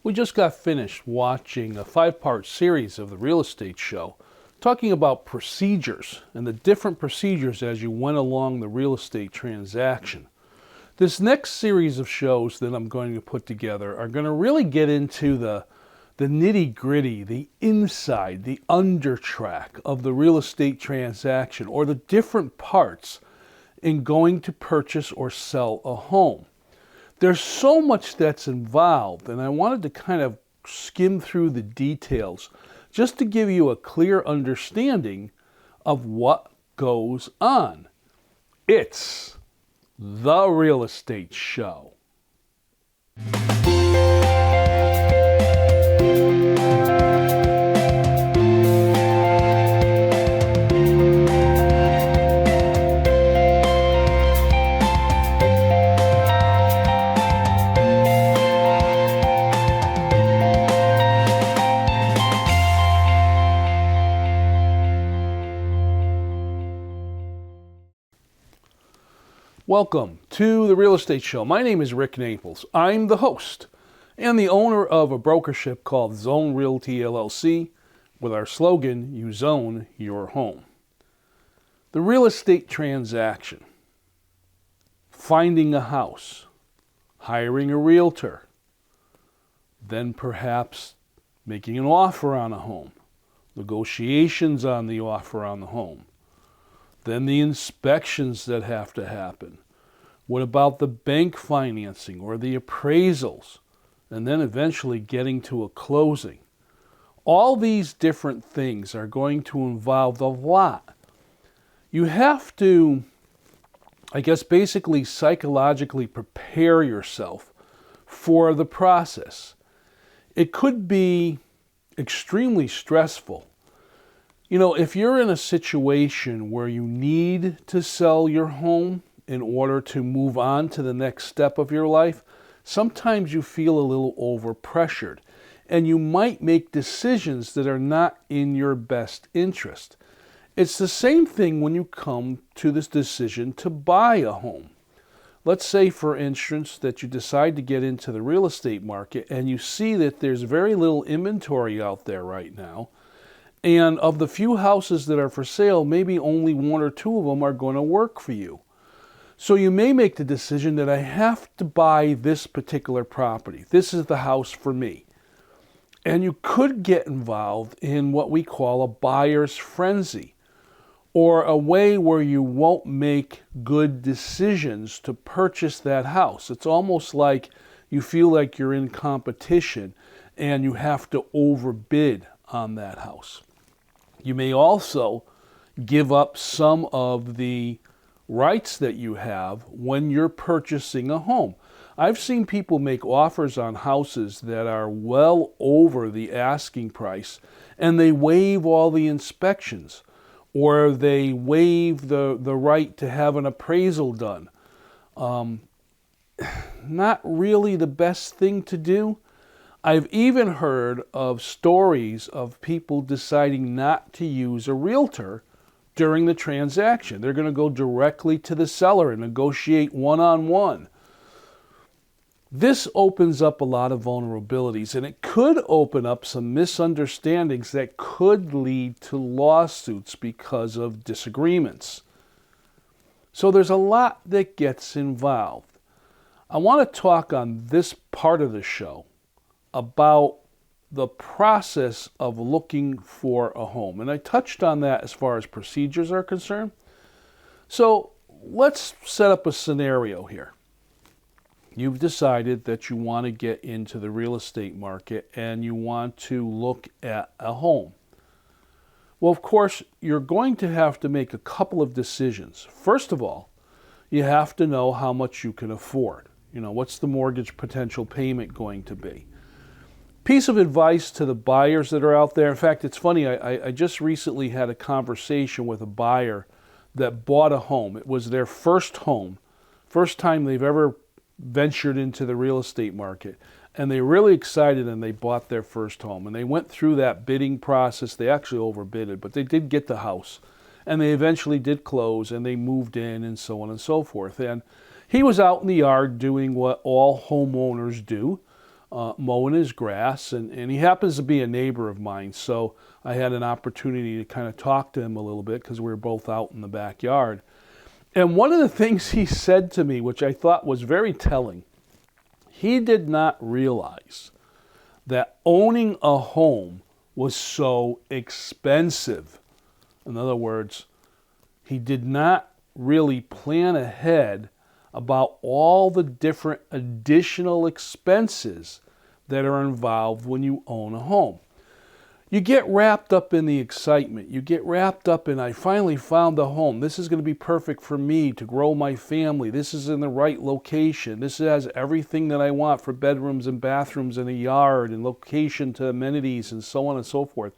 We just got finished watching a 5-part series of the real estate show, talking about procedures and the different procedures as you went along the real estate transaction. This next series of shows that I'm going to put together are going to really get into the nitty-gritty, the inside, the undertrack of the real estate transaction, or the different parts in going to purchase or sell a home. There's so much that's involved, and I wanted to kind of skim through the details just to give you a clear understanding of what goes on. It's the real estate show. Welcome to the Real Estate Show. My name is Rick Naples. I'm the host and the owner of a brokership called Zone Realty LLC with our slogan, You Zone Your Home. The real estate transaction, finding a house, hiring a realtor, then perhaps making an offer on a home, negotiations on the offer on the home, then the inspections that have to happen. What about the bank financing or the appraisals? And then eventually getting to a closing. All these different things are going to involve a lot. You have to, basically psychologically prepare yourself for the process. It could be extremely stressful. You know, if you're in a situation where you need to sell your home in order to move on to the next step of your life, sometimes you feel a little overpressured, and you might make decisions that are not in your best interest. It's the same thing when you come to this decision to buy a home. Let's say, for instance, that you decide to get into the real estate market and you see that there's very little inventory out there right now. And of the few houses that are for sale, maybe only one or two of them are going to work for you. So you may make the decision that I have to buy this particular property. This is the house for me. And you could get involved in what we call a buyer's frenzy, or a way where you won't make good decisions to purchase that house. It's almost like you feel like you're in competition and you have to overbid on that house. You may also give up some of the rights that you have when you're purchasing a home. I've seen people make offers on houses that are well over the asking price, and they waive all the inspections, or they waive the right to have an appraisal done. Not really the best thing to do. I've even heard of stories of people deciding not to use a realtor during the transaction. They're going to go directly to the seller and negotiate one-on-one. This opens up a lot of vulnerabilities, and it could open up some misunderstandings that could lead to lawsuits because of disagreements. So there's a lot that gets involved. I want to talk on this part of the show about the process of looking for a home. And I touched on that as far as procedures are concerned. So let's set up a scenario here. You've decided that you want to get into the real estate market and you want to look at a home. Well, of course, you're going to have to make a couple of decisions. First of all, you have to know how much you can afford. You know, what's the mortgage potential payment going to be? Piece of advice to the buyers that are out there. In fact, it's funny, I just recently had a conversation with a buyer that bought a home. It was their first home, first time they've ever ventured into the real estate market. And they were really excited, and they bought their first home. And they went through that bidding process. They actually overbidded, but they did get the house. And they eventually did close, and they moved in, and so on and so forth. And he was out in the yard doing what all homeowners do. mowing his grass, and he happens to be a neighbor of mine, so I had an opportunity to kind of talk to him a little bit because we were both out in the backyard. And one of the things he said to me, which I thought was very telling, he did not realize that owning a home was so expensive. In other words, he did not really plan ahead about all the different additional expenses that are involved when you own a home. You get wrapped up in the excitement. You get wrapped up in, I finally found a home. This is going to be perfect for me to grow my family. This is in the right location. This has everything that I want for bedrooms and bathrooms and a yard and location to amenities and so on and so forth.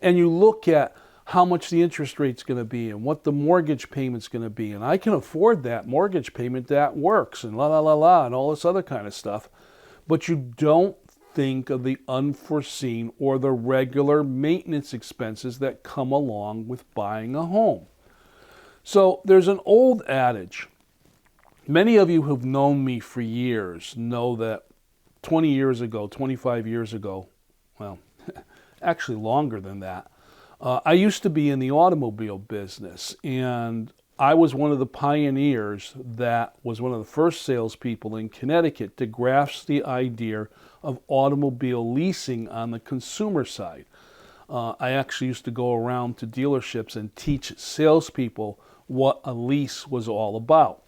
And you look at how much the interest rate's going to be and what the mortgage payment's going to be. And I can afford that mortgage payment, that works, and la la la la, and all this other kind of stuff. But you don't think of the unforeseen or the regular maintenance expenses that come along with buying a home. So there's an old adage. Many of you who've known me for years know that 20 years ago, 25 years ago, well, actually longer than that, I used to be in the automobile business, and I was one of the pioneers that was one of the first salespeople in Connecticut to grasp the idea of automobile leasing on the consumer side. I actually used to go around to dealerships and teach salespeople what a lease was all about.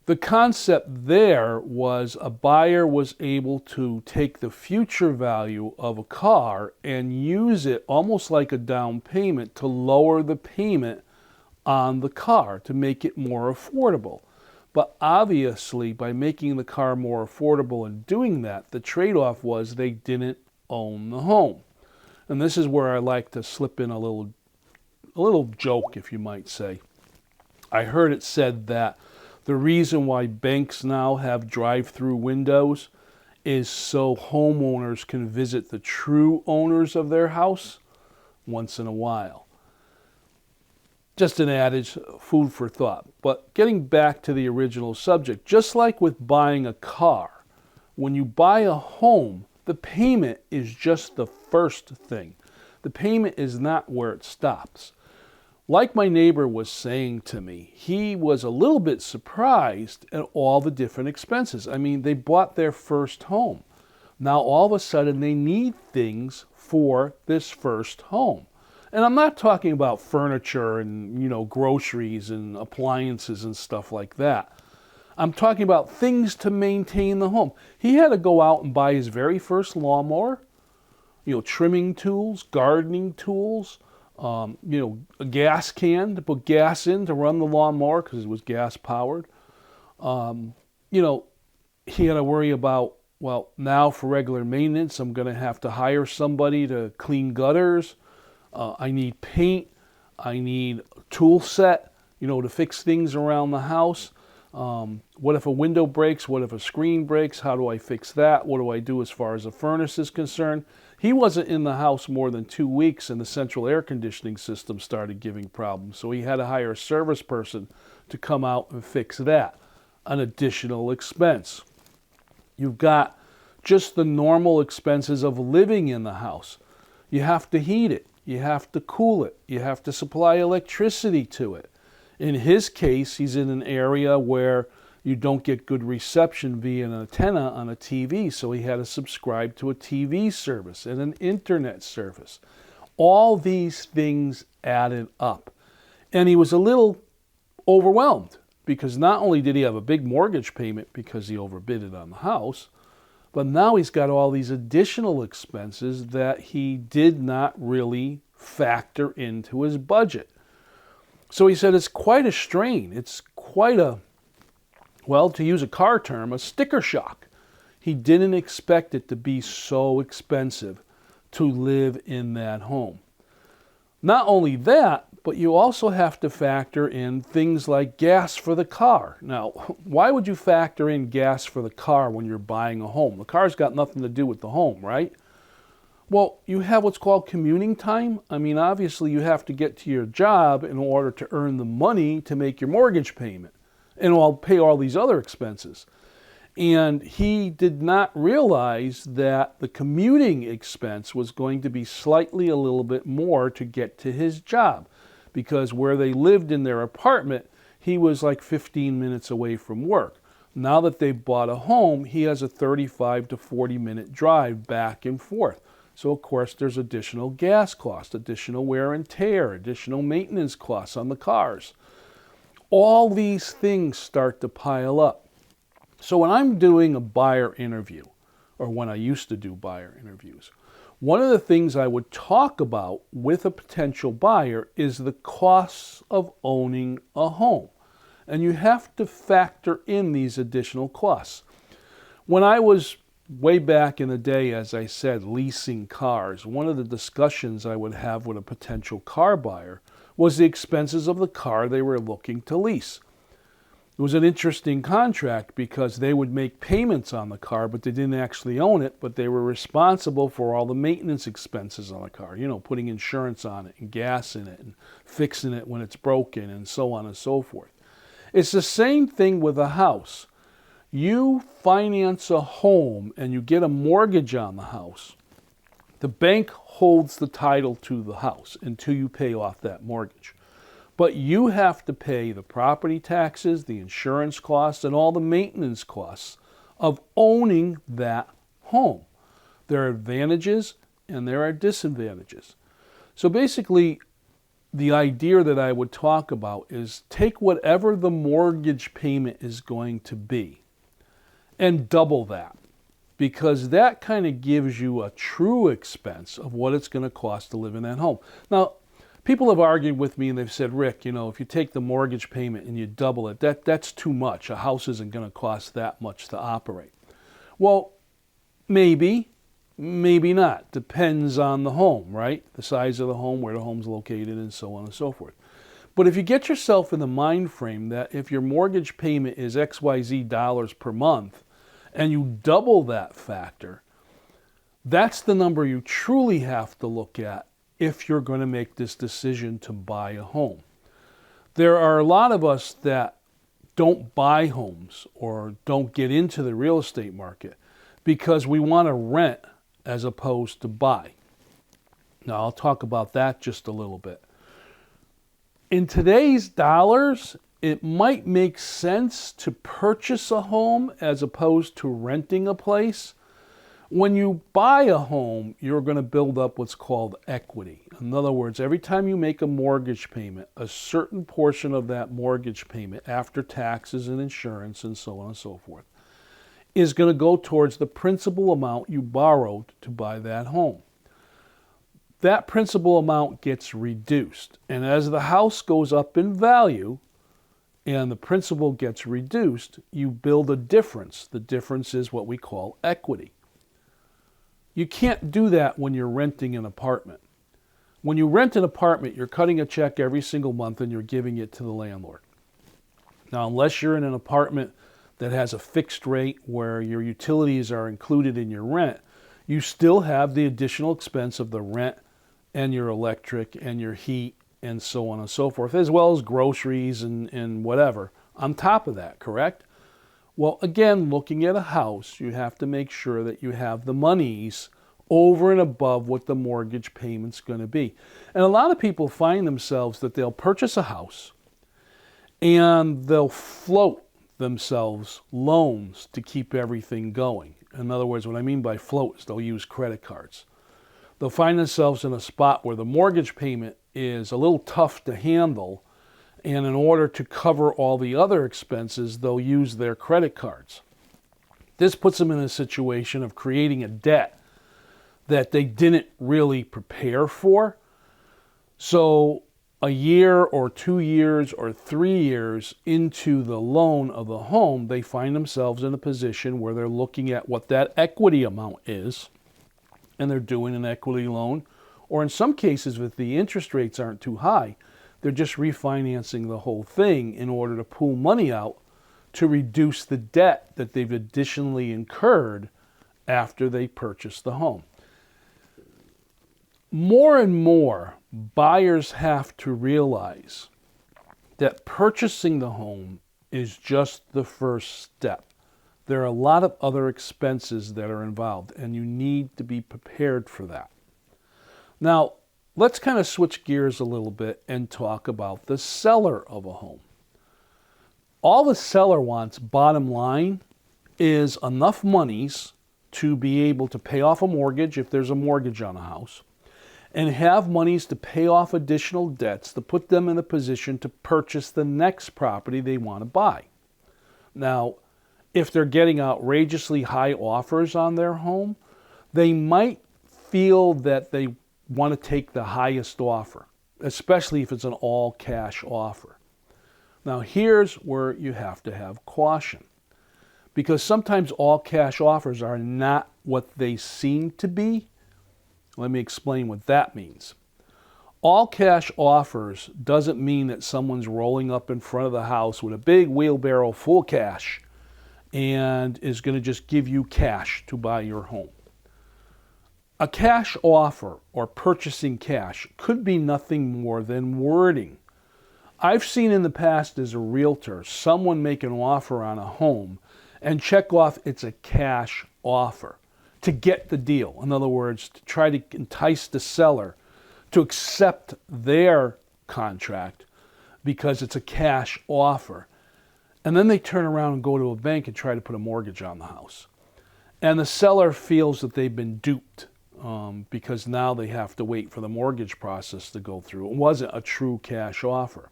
The concept there was a buyer was able to take the future value of a car and use it almost like a down payment to lower the payment on the car to make it more affordable. But obviously, by making the car more affordable and doing that, the trade-off was they didn't own the home. And this is where I like to slip in a little joke, if you might say. I heard it said that the reason why banks now have drive-through windows is so homeowners can visit the true owners of their house once in a while. Just an adage, food for thought. But getting back to the original subject, just like with buying a car, when you buy a home, the payment is just the first thing. The payment is not where it stops. Like my neighbor was saying to me, he was a little bit surprised at all the different expenses. I mean, they bought their first home. Now all of a sudden they need things for this first home. And I'm not talking about furniture and, groceries and appliances and stuff like that. I'm talking about things to maintain the home. He had to go out and buy his very first lawnmower, trimming tools, gardening tools, a gas can to put gas in to run the lawnmower because it was gas powered. He had to worry about, now for regular maintenance, I'm going to have to hire somebody to clean gutters. I need paint. I need a tool set, to fix things around the house. What if a window breaks? What if a screen breaks? How do I fix that? What do I do as far as the furnace is concerned? He wasn't in the house more than 2 weeks and the central air conditioning system started giving problems. So he had to hire a service person to come out and fix that. An additional expense. You've got just the normal expenses of living in the house. You have to heat it. You have to cool it. You have to supply electricity to it. In his case, he's in an area where you don't get good reception via an antenna on a TV, so he had to subscribe to a TV service and an internet service. All these things added up. And he was a little overwhelmed because not only did he have a big mortgage payment because he overbid it on the house, but now he's got all these additional expenses that he did not really factor into his budget. So he said it's quite a strain. It's quite a, to use a car term, a sticker shock. He didn't expect it to be so expensive to live in that home. Not only that, but you also have to factor in things like gas for the car. Now, why would you factor in gas for the car when you're buying a home? The car's got nothing to do with the home, right? Well, you have what's called commuting time. I mean, obviously you have to get to your job in order to earn the money to make your mortgage payment and pay all these other expenses. And he did not realize that the commuting expense was going to be slightly a little bit more to get to his job, because where they lived in their apartment, he was like 15 minutes away from work. Now that they've bought a home, he has a 35 to 40-minute drive back and forth. So, of course, there's additional gas costs, additional wear and tear, additional maintenance costs on the cars. All these things start to pile up. So when I'm doing a buyer interview, or when I used to do buyer interviews, one of the things I would talk about with a potential buyer is the costs of owning a home. And you have to factor in these additional costs. When I was way back in the day, as I said, leasing cars, one of the discussions I would have with a potential car buyer was the expenses of the car they were looking to lease. It was an interesting contract because they would make payments on the car, but they didn't actually own it, but they were responsible for all the maintenance expenses on the car, putting insurance on it and gas in it and fixing it when it's broken and so on and so forth. It's the same thing with a house. You finance a home and you get a mortgage on the house. The bank holds the title to the house until you pay off that mortgage. But you have to pay the property taxes, the insurance costs, and all the maintenance costs of owning that home. There are advantages and there are disadvantages. So basically, the idea that I would talk about is take whatever the mortgage payment is going to be and double that, because that kind of gives you a true expense of what it's going to cost to live in that home. Now, people have argued with me and they've said, Rick, if you take the mortgage payment and you double it, that's too much. A house isn't going to cost that much to operate. Well, maybe not. Depends on the home, right? The size of the home, where the home's located, and so on and so forth. But if you get yourself in the mind frame that if your mortgage payment is XYZ dollars per month and you double that factor, that's the number you truly have to look at if you're going to make this decision to buy a home. There are a lot of us that don't buy homes or don't get into the real estate market because we want to rent as opposed to buy. Now, I'll talk about that just a little bit. In today's dollars, it might make sense to purchase a home as opposed to renting a place. When you buy a home, you're going to build up what's called equity. In other words, every time you make a mortgage payment, a certain portion of that mortgage payment, after taxes and insurance and so on and so forth, is going to go towards the principal amount you borrowed to buy that home. That principal amount gets reduced. And as the house goes up in value and the principal gets reduced, you build a difference. The difference is what we call equity. You can't do that when you're renting an apartment. When you rent an apartment, you're cutting a check every single month and you're giving it to the landlord. Now, unless you're in an apartment that has a fixed rate where your utilities are included in your rent, you still have the additional expense of the rent and your electric and your heat and so on and so forth, as well as groceries and whatever on top of that, correct? Well, again, looking at a house, you have to make sure that you have the monies over and above what the mortgage payment's going to be. And a lot of people find themselves that they'll purchase a house and they'll float themselves loans to keep everything going. In other words, what I mean by float is they'll use credit cards. They'll find themselves in a spot where the mortgage payment is a little tough to handle, and in order to cover all the other expenses, they'll use their credit cards. This puts them in a situation of creating a debt that they didn't really prepare for. So a year or 2 years or 3 years into the loan of the home, they find themselves in a position where they're looking at what that equity amount is, and they're doing an equity loan. Or in some cases, if the interest rates aren't too high, they're just refinancing the whole thing in order to pull money out to reduce the debt that they've additionally incurred after they purchase the home. More and more, buyers have to realize that purchasing the home is just the first step. There are a lot of other expenses that are involved, and you need to be prepared for that. Now, let's kind of switch gears a little bit and talk about the seller of a home. All the seller wants, bottom line, is enough monies to be able to pay off a mortgage if there's a mortgage on a house, and have monies to pay off additional debts to put them in a position to purchase the next property they want to buy. Now, if they're getting outrageously high offers on their home, they might feel that they want to take the highest offer, especially if it's an all-cash offer. Now, here's where you have to have caution, because sometimes all-cash offers are not what they seem to be. Let me explain what that means. All-cash offers doesn't mean that someone's rolling up in front of the house with a big wheelbarrow full of cash and is going to just give you cash to buy your home. A cash offer or purchasing cash could be nothing more than wording. I've seen in the past as a realtor someone make an offer on a home and check off it's a cash offer to get the deal. In other words, to try to entice the seller to accept their contract because it's a cash offer. And then they turn around and go to a bank and try to put a mortgage on the house. And the seller feels that they've been duped because now they have to wait for the mortgage process to go through. It wasn't a true cash offer.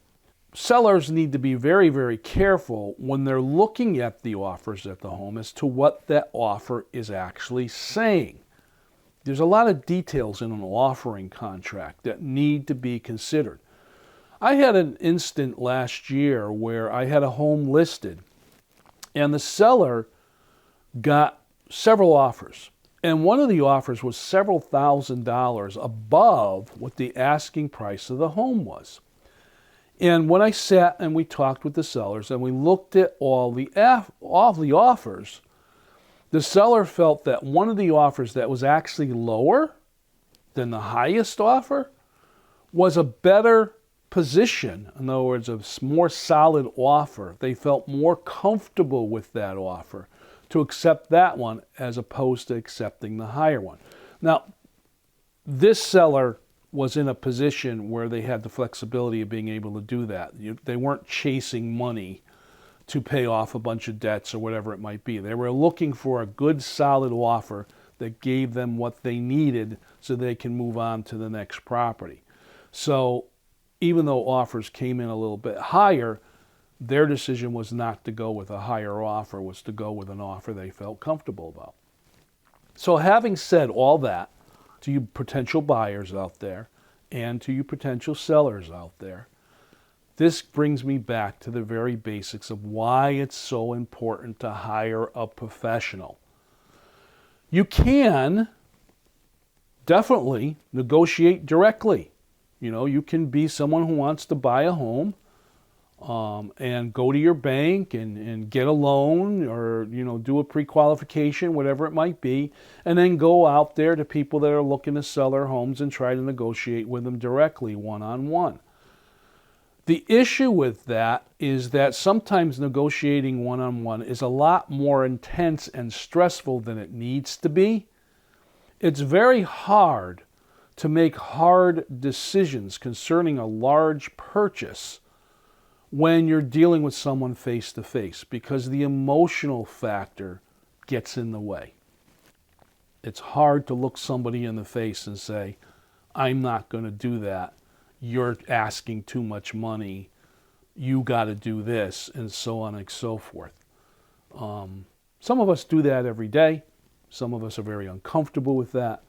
Sellers need to be very, very careful when they're looking at the offers at the home as to what that offer is actually saying. There's a lot of details in an offering contract that need to be considered. I had an instant last year where I had a home listed and the seller got several offers. And one of the offers was several $1,000s above what the asking price of the home was. And when I sat and we talked with the sellers and we looked at all the offers, the seller felt that one of the offers that was actually lower than the highest offer was a better position. In other words, a more solid offer. They felt more comfortable with that offer to accept that one as opposed to accepting the higher one. Now, this seller was in a position where they had the flexibility of being able to do that. They weren't chasing money to pay off a bunch of debts or whatever it might be. They were looking for a good, solid offer that gave them what they needed so they can move on to the next property. So even though offers came in a little bit higher, their decision was not to go with a higher offer, was to go with an offer they felt comfortable about. So having said all that, to you potential buyers out there and to you potential sellers out there, this brings me back to the very basics of why it's so important to hire a professional. You can definitely negotiate directly. You know, you can be someone who wants to buy a home and go to your bank and get a loan or, do a pre-qualification, whatever it might be, and then go out there to people that are looking to sell their homes and try to negotiate with them directly, one-on-one. The issue with that is that sometimes negotiating one-on-one is a lot more intense and stressful than it needs to be. It's very hard to make hard decisions concerning a large purchase when you're dealing with someone face-to-face because the emotional factor gets in the way. It's hard to look somebody in the face and say, I'm not going to do that. You're asking too much money. You got to do this, and so on and so forth. Some of us do that every day. Some of us are very uncomfortable with that.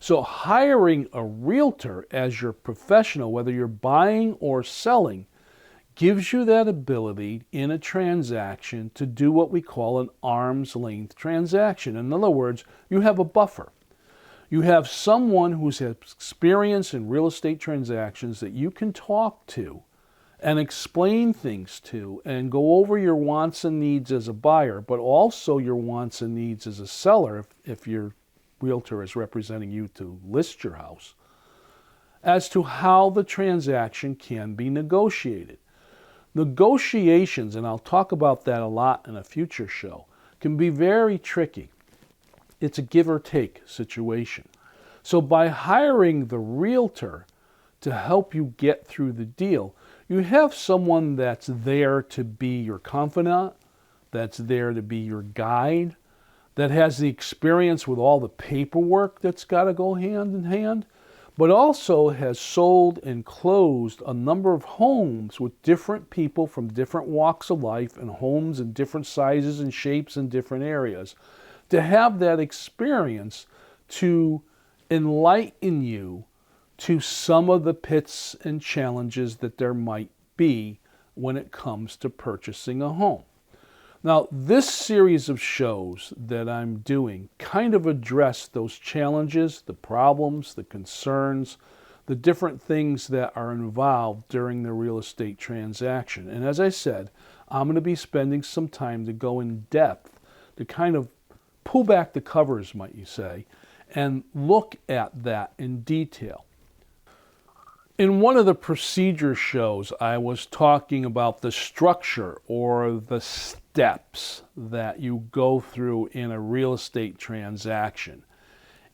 So hiring a realtor as your professional, whether you're buying or selling, gives you that ability in a transaction to do what we call an arm's length transaction. In other words, you have a buffer. You have someone who's had experience in real estate transactions that you can talk to and explain things to and go over your wants and needs as a buyer, but also your wants and needs as a seller if your realtor is representing you to list your house, as to how the transaction can be negotiated. Negotiations, and I'll talk about that a lot in a future show, can be very tricky. It's a give or take situation. So by hiring the realtor to help you get through the deal, you have someone that's there to be your confidant, that's there to be your guide, that has the experience with all the paperwork that's got to go hand in hand, but also has sold and closed a number of homes with different people from different walks of life and homes in different sizes and shapes in different areas, to have that experience to enlighten you to some of the pits and challenges that there might be when it comes to purchasing a home. Now, this series of shows that I'm doing kind of address those challenges, the problems, the concerns, the different things that are involved during the real estate transaction. And as I said, I'm going to be spending some time to go in depth, to kind of pull back the covers, might you say, and look at that in detail. In one of the procedure shows, I was talking about the structure or the steps that you go through in a real estate transaction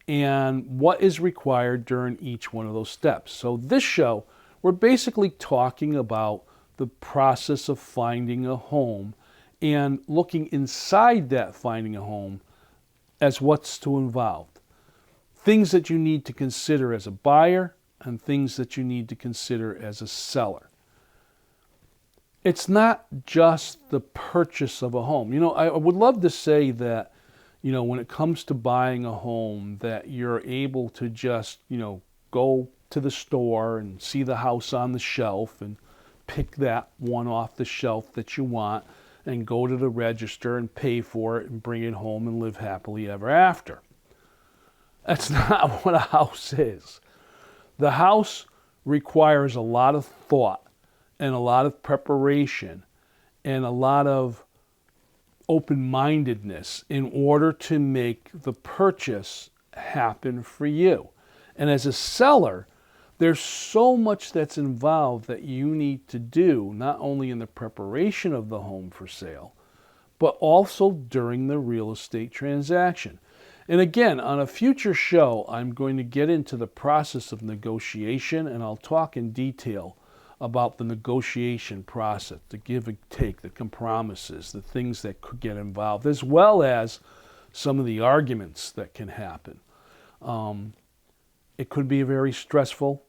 and what is required during each one of those steps. So this show, we're basically talking about the process of finding a home and looking inside that finding a home as what's to involve. Things that you need to consider as a buyer and things that you need to consider as a seller. It's not just the purchase of a home. You know, I would love to say that, you know, when it comes to buying a home, that you're able to just, you know, go to the store and see the house on the shelf and pick that one off the shelf that you want and go to the register and pay for it and bring it home and live happily ever after. That's not what a house is. The house requires a lot of thought and a lot of preparation and a lot of open-mindedness in order to make the purchase happen for you. And as a seller, there's so much that's involved that you need to do, not only in the preparation of the home for sale, but also during the real estate transaction. And again, on a future show, I'm going to get into the process of negotiation, and I'll talk in detail about the negotiation process, the give and take, the compromises, the things that could get involved, as well as some of the arguments that can happen. It could be a very stressful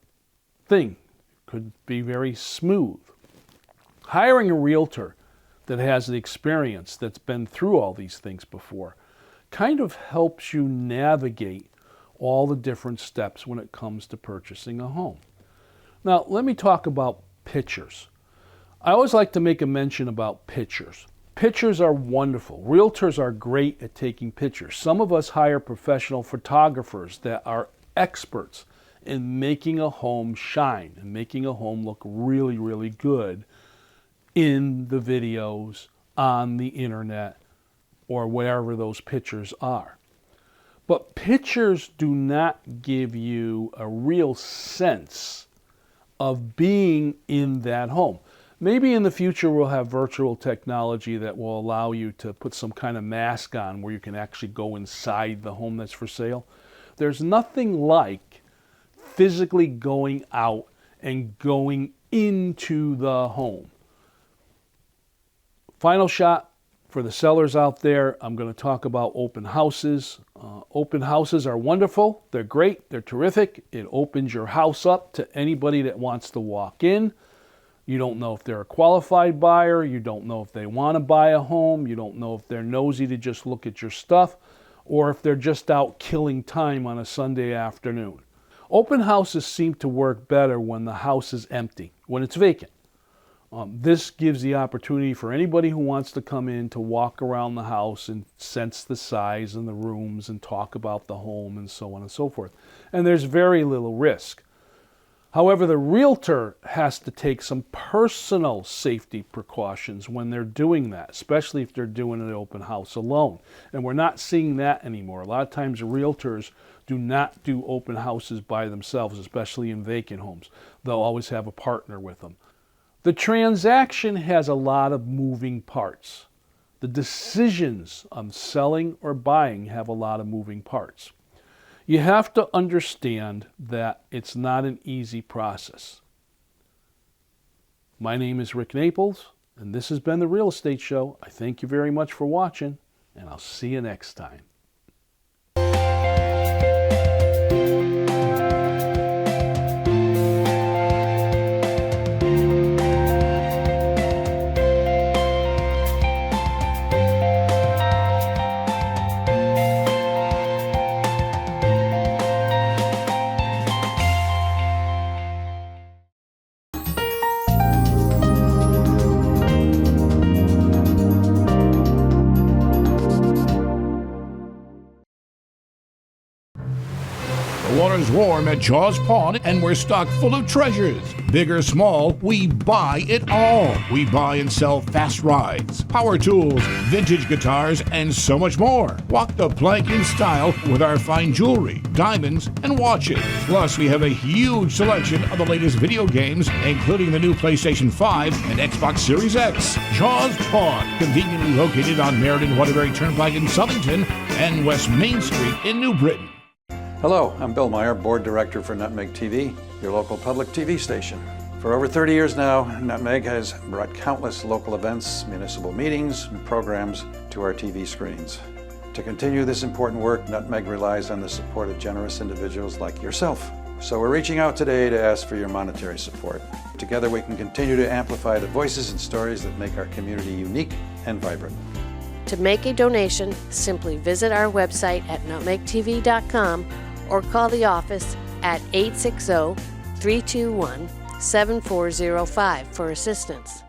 thing. It could be very smooth. Hiring a realtor that has the experience, that's been through all these things before, kind of helps you navigate all the different steps when it comes to purchasing a home. Now, let me talk about pictures. I always like to make a mention about pictures. Pictures are wonderful. Realtors are great at taking pictures. Some of us hire professional photographers that are experts in making a home shine and making a home look really, really good in the videos, on the internet, or wherever those pictures are. But pictures do not give you a real sense of being in that home. Maybe in the future we'll have virtual technology that will allow you to put some kind of mask on where you can actually go inside the home that's for sale. There's nothing like physically going out and going into the home. Final shot. For the sellers out there, I'm going to talk about open houses. Open houses are wonderful. They're great. They're terrific. It opens your house up to anybody that wants to walk in. You don't know if they're a qualified buyer. You don't know if they want to buy a home. You don't know if they're nosy to just look at your stuff or if they're just out killing time on a Sunday afternoon. Open houses seem to work better when the house is empty, when it's vacant. This gives the opportunity for anybody who wants to come in to walk around the house and sense the size and the rooms and talk about the home and so on and so forth. And there's very little risk. However, the realtor has to take some personal safety precautions when they're doing that, especially if they're doing an open house alone. And we're not seeing that anymore. A lot of times realtors do not do open houses by themselves, especially in vacant homes. They'll always have a partner with them. The transaction has a lot of moving parts. The decisions on selling or buying have a lot of moving parts. You have to understand that it's not an easy process. My name is Rick Naples, and this has been The Real Estate Show. I thank you very much for watching, and I'll see you next time. Water's warm at Jaws Pond, and we're stocked full of treasures. Big or small, we buy it all. We buy and sell fast rides, power tools, vintage guitars, and so much more. Walk the plank in style with our fine jewelry, diamonds, and watches. Plus, we have a huge selection of the latest video games, including the new PlayStation 5 and Xbox Series X. Jaws Pond, conveniently located on Meriden-Waterbury Turnpike in Southington and West Main Street in New Britain. Hello, I'm Bill Meyer, Board Director for Nutmeg TV, your local public TV station. For over 30 years now, Nutmeg has brought countless local events, municipal meetings, and programs to our TV screens. To continue this important work, Nutmeg relies on the support of generous individuals like yourself. So we're reaching out today to ask for your monetary support. Together we can continue to amplify the voices and stories that make our community unique and vibrant. To make a donation, simply visit our website at nutmegtv.com or call the office at 860-321-7405 for assistance.